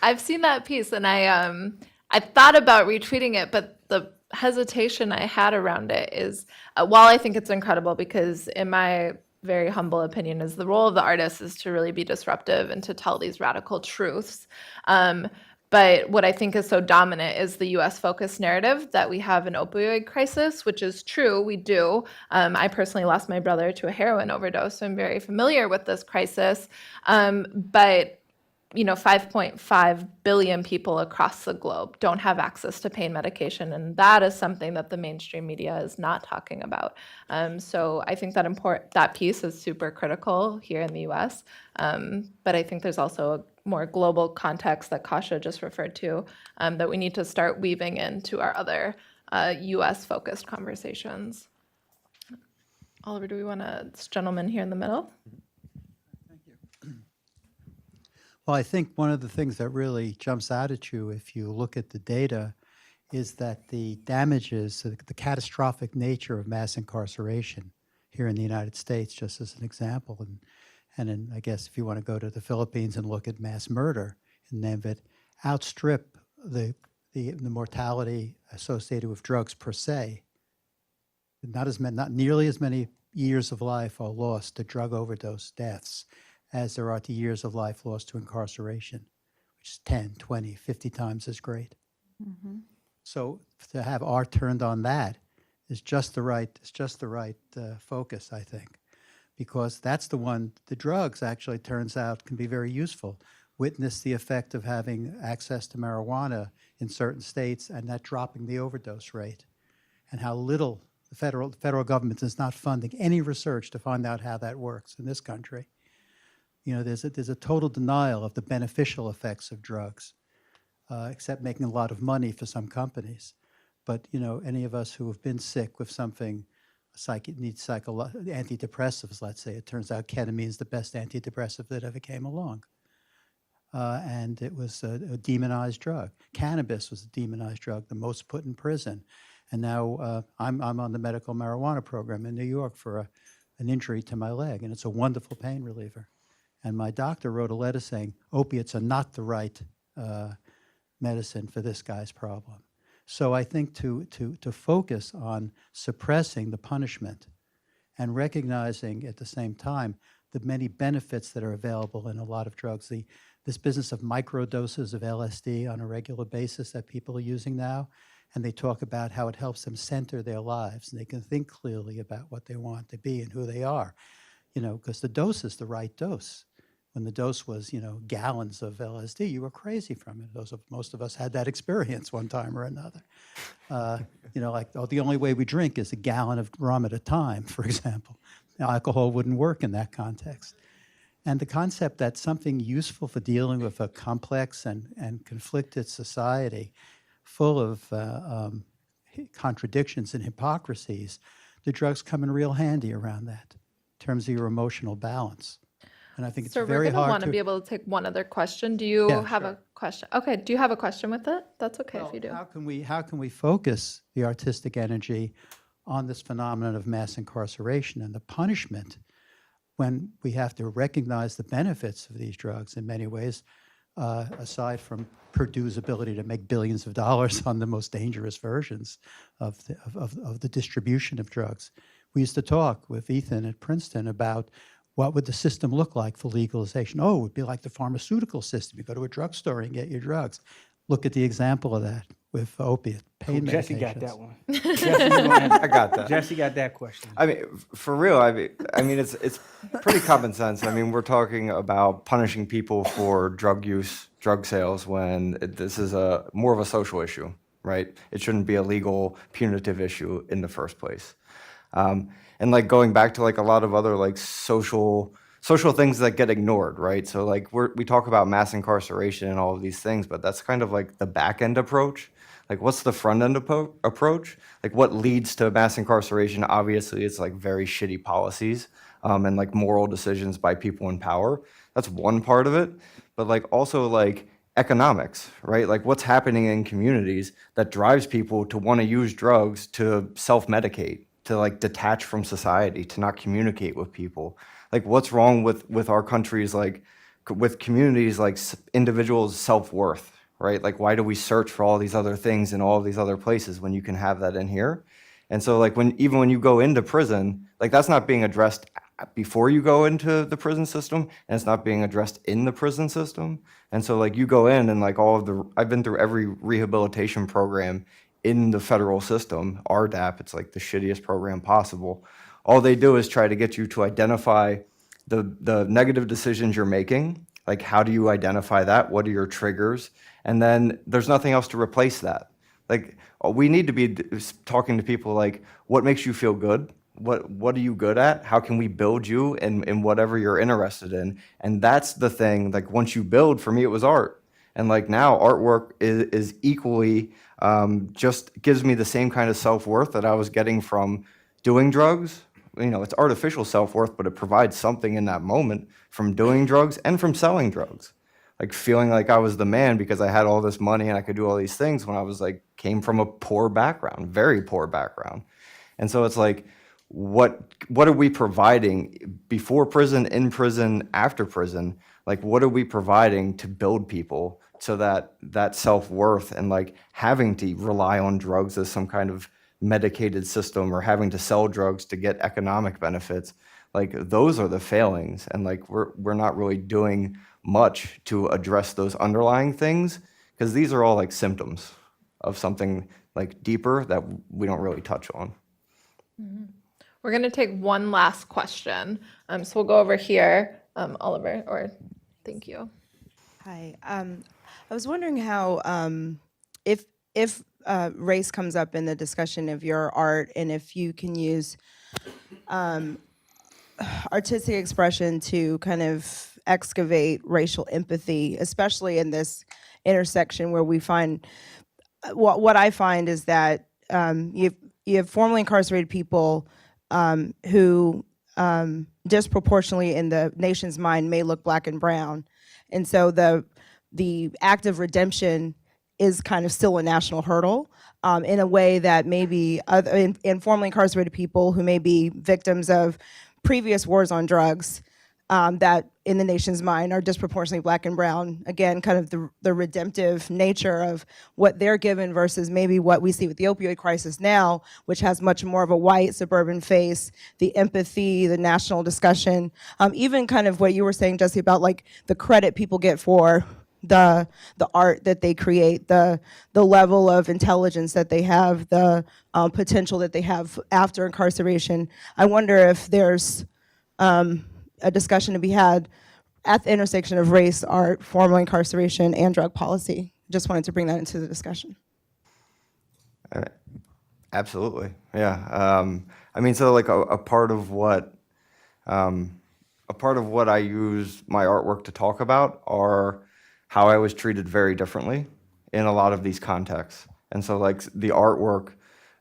I've seen that piece, and I thought about retweeting it, but the hesitation I had around it is, while I think it's incredible, because in my very humble opinion is the role of the artist is to really be disruptive and to tell these radical truths. But what I think is so dominant is the US focused narrative that we have an opioid crisis, which is true, we do. I personally lost my brother to a heroin overdose, so I'm very familiar with this crisis. But 5.5 billion people across the globe don't have access to pain medication, and that is something that the mainstream media is not talking about. So I think that piece is super critical here in the U.S. But I think there's also a more global context that Kasia just referred to that we need to start weaving into our other U.S.-focused conversations. Oliver, do we want this gentleman here in the middle? Well, I think one of the things that really jumps out at you if you look at the data is that the damages, the catastrophic nature of mass incarceration here in the United States, just as an example, and then I guess if you want to go to the Philippines and look at mass murder and name it, outstrip the mortality associated with drugs per se. Not nearly as many years of life are lost to drug overdose deaths as there are to years of life lost to incarceration, which is 10, 20, 50 times as great. Mm-hmm. So to have art turned on that is just the right focus, I think, because that's the one, the drugs actually turns out can be very useful. Witness the effect of having access to marijuana in certain states and that dropping the overdose rate, and how little the federal government is not funding any research to find out how that works in this country. There's a total denial of the beneficial effects of drugs, except making a lot of money for some companies. But any of us who have been sick with something, needs antidepressives, let's say, it turns out ketamine is the best antidepressive that ever came along. And it was a demonized drug. Cannabis was a demonized drug, the most put in prison. And now I'm on the medical marijuana program in New York for an injury to my leg, and it's a wonderful pain reliever. And my doctor wrote a letter saying opiates are not the right medicine for this guy's problem. So I think to focus on suppressing the punishment and recognizing at the same time the many benefits that are available in a lot of drugs. This business of microdoses of LSD on a regular basis that people are using now, and they talk about how it helps them center their lives and they can think clearly about what they want to be and who they are, because the dose is the right dose. When the dose was, gallons of LSD, you were crazy from it. Most of us had that experience one time or another. The only way we drink is a gallon of rum at a time, for example. Now, alcohol wouldn't work in that context. And the concept that something useful for dealing with a complex and conflicted society full of contradictions and hypocrisies, the drugs come in real handy around that in terms of your emotional balance. And I think it's very hard to... So we're going to want to be able to take one other question. Do you have a question? Okay, do you have a question with it? That's okay if you do. How can we focus the artistic energy on this phenomenon of mass incarceration and the punishment when we have to recognize the benefits of these drugs in many ways, aside from Purdue's ability to make billions of dollars on the most dangerous versions of the distribution of drugs. We used to talk with Ethan at Princeton about what would the system look like for legalization? Oh, it would be like the pharmaceutical system. You go to a drugstore and get your drugs. Look at the example of that with opiate pain medications. Jesse got that one. Jesse, you gonna answer. I got that. Jesse got that question. I mean, for real, I mean, it's pretty common sense. I mean, we're talking about punishing people for drug use, drug sales, when this is more of a social issue, right? It shouldn't be a legal, punitive issue in the first place. And like going back to like a lot of other like social things that get ignored, right? So like we talk about mass incarceration and all of these things, but that's kind of like the back end approach. Like, what's the front end approach? Like, what leads to mass incarceration? Obviously, it's like very shitty policies and like moral decisions by people in power. That's one part of it. But like also like economics, right? Like what's happening in communities that drives people to want to use drugs to self-medicate, to like detach from society, to not communicate with people. Like what's wrong with our countries, like with communities, like individuals' self-worth, right? Like, why do we search for all these other things in all of these other places when you can have that in here? And so, like, even when you go into prison, like, that's not being addressed before you go into the prison system, and it's not being addressed in the prison system. And so, like, you go in and, like, I've been through every rehabilitation program in the federal system, RDAP, it's like the shittiest program possible. All they do is try to get you to identify the negative decisions you're making. Like, how do you identify that? What are your triggers? And then there's nothing else to replace that. Like, we need to be talking to people like, what makes you feel good? What are you good at? How can we build you in whatever you're interested in? And that's the thing, like once you build, for me, it was art. And like now artwork is equally, just gives me the same kind of self-worth that I was getting from doing drugs. You know, it's artificial self-worth, but it provides something in that moment from doing drugs and from selling drugs. Like feeling like I was the man because I had all this money and I could do all these things when I was like, came from a poor background, very poor background. And so it's like, what are we providing before prison, in prison, after prison? Like, what are we providing to build people so that self-worth and like having to rely on drugs as some kind of medicated system or having to sell drugs to get economic benefits, like those are the failings. And like we're not really doing much to address those underlying things, because these are all like symptoms of something like deeper that we don't really touch on. We're going to take one last question. So we'll go over here. Oliver, or thank you. Hi. I was wondering how, if race comes up in the discussion of your art, and if you can use artistic expression to kind of excavate racial empathy, especially in this intersection where we find, what I find is that you have formerly incarcerated people who disproportionately in the nation's mind may look black and brown. And so the act of redemption is kind of still a national hurdle in a way that maybe in formerly incarcerated people who may be victims of previous wars on drugs that in the nation's mind are disproportionately black and brown. Again, kind of the redemptive nature of what they're given versus maybe what we see with the opioid crisis now, which has much more of a white suburban face, the empathy, the national discussion, even kind of what you were saying, Jesse, about like the credit people get for the art that they create, the level of intelligence that they have, the potential that they have after incarceration. I wonder if there's a discussion to be had at the intersection of race, art, formal incarceration, and drug policy. Just wanted to bring that into the discussion. Absolutely, yeah. I mean, so like a part of what I use my artwork to talk about are how I was treated very differently in a lot of these contexts. And so like the artwork,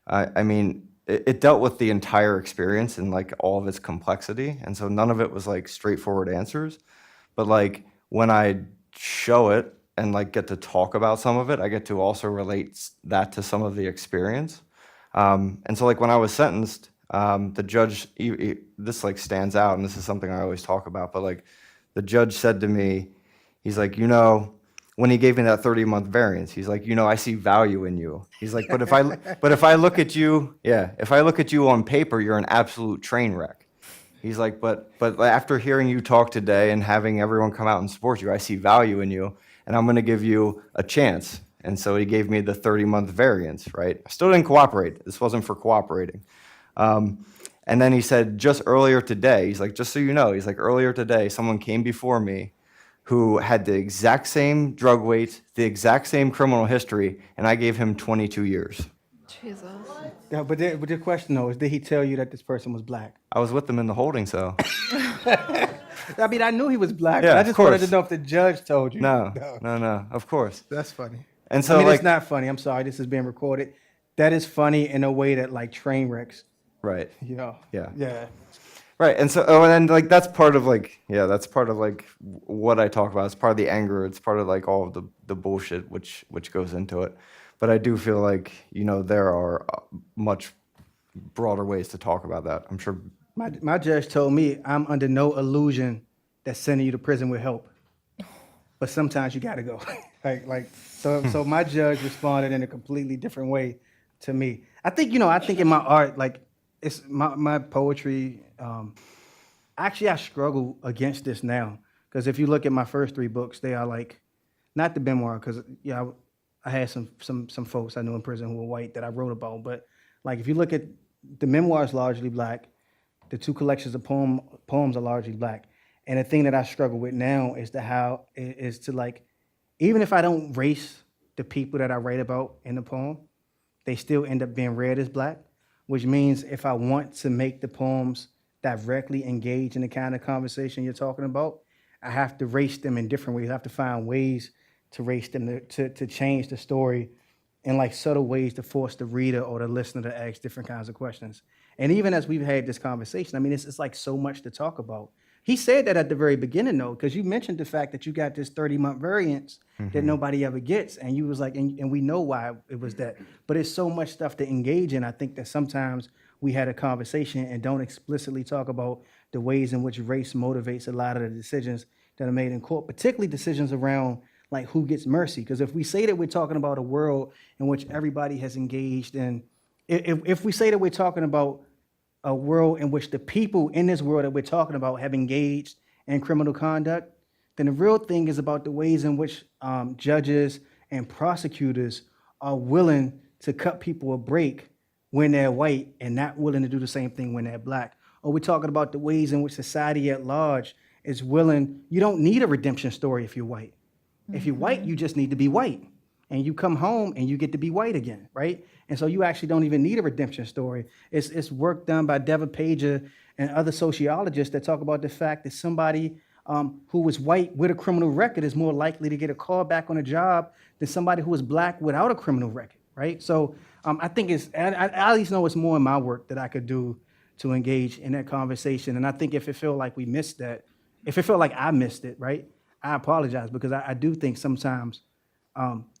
I mean, it dealt with the entire experience and like all of its complexity. And so none of it was like straightforward answers. But like when I show it and like get to talk about some of it, I get to also relate that to some of the experience. And so like when I was sentenced, the judge, this like stands out, and this is something I always talk about, but like the judge said to me, he's like, you know, when he gave me that 30-month variance, he's like, you know, I see value in you. He's like, but if I look at you, if I look at you on paper, you're an absolute train wreck. He's like, but after hearing you talk today and having everyone come out and support you, I see value in you, and I'm going to give you a chance And so he gave me the 30-month variance, right? I still didn't cooperate. This wasn't for cooperating. And then he said, just earlier today, he's like, just so you know, he's like, earlier today, someone came before me who had the exact same drug weight, the exact same criminal history, and I gave him 22 years. Jesus. Yeah, but the question though is, did he tell you that this person was black? I was with them in the holding cell. I mean, I knew he was black. Yeah, but I of just wanted to course. know if the judge told you. No, of course. That's funny. And so, I mean, like, it's not funny. I'm sorry. This is being recorded. That is funny in a way that like train wrecks. right. You know. Yeah. Yeah. Right, and so, oh, and then like that's part of like, yeah, that's part of like what I talk about. It's part of the anger. It's part of like all of the bullshit which goes into it. But I do feel like, you know, there are much broader ways to talk about that. I'm sure. My judge told me I'm under no illusion that sending you to prison would help, but sometimes you got to go. So my judge responded in a completely different way to me. I think in my art, like it's my poetry. Actually, I struggle against this now because if you look at my first 3 books, they are like not the memoir because I had some folks I knew in prison who were white that I wrote about, but like if you look at the memoirs, largely black. The 2 collections of poems are largely black. And the thing that I struggle with now is to like, even if I don't race the people that I write about in the poem, they still end up being read as black, which means if I want to make the poems directly engage in the kind of conversation you're talking about, I have to race them in different ways. I have to find ways to race them to change the story in like subtle ways to force the reader or the listener to ask different kinds of questions. And even as we've had this conversation, I mean, it's like so much to talk about. He said that at the very beginning, though, because you mentioned the fact that you got this 30-month variance that nobody ever gets. And you was like, and we know why it was that. But it's so much stuff to engage in. I think that sometimes we had a conversation and don't explicitly talk about the ways in which race motivates a lot of the decisions that are made in court, particularly decisions around like who gets mercy. Because if we say that we're talking about a world in which everybody has engaged in, if we say that we're talking about a world in which the people in this world that we're talking about have engaged in criminal conduct, then the real thing is about the ways in which judges and prosecutors are willing to cut people a break when they're white and not willing to do the same thing when they're black. Or we're talking about the ways in which society at large is willing, you don't need a redemption story if you're white. If you're white, you just need to be white. And you come home and you get to be white again, right? And so you actually don't even need a redemption story. It's work done by Deva Pager and other sociologists that talk about the fact that somebody who was white with a criminal record is more likely to get a call back on a job than somebody who was black without a criminal record, right? So I think I at least know it's more in my work that I could do to engage in that conversation. And I think if it felt like we missed that, if it felt like I missed it, right, I apologize because I do think sometimes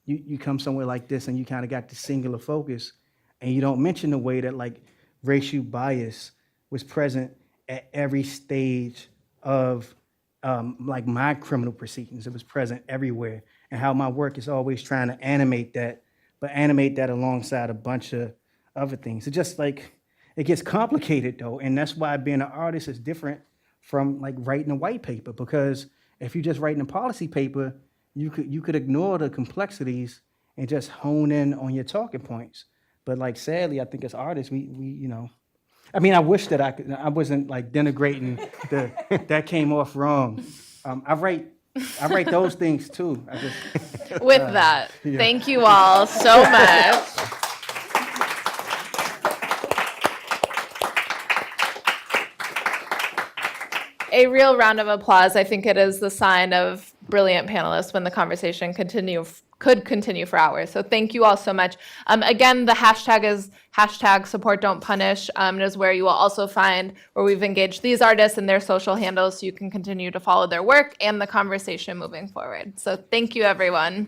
you come somewhere like this and you kind of got this singular focus and you don't mention the way that like racial bias was present at every stage of like my criminal proceedings. It was present everywhere, and how my work is always trying to animate that, but animate that alongside a bunch of other things. It just like, it gets complicated though, and that's why being an artist is different from like writing a white paper, because if you're just writing a policy paper, you could ignore the complexities and just hone in on your talking points. But like sadly, I think as artists, we you know, I mean, I wish that I wasn't like denigrating that came off wrong. I write those things too. I just With that, thank you all so much. A real round of applause. I think it is the sign of brilliant panelists when the conversation could continue for hours. So thank you all so much. Again, the hashtag is #SupportDon'tPunish. It is where you will also find where we've engaged these artists and their social handles so you can continue to follow their work and the conversation moving forward. So thank you, everyone.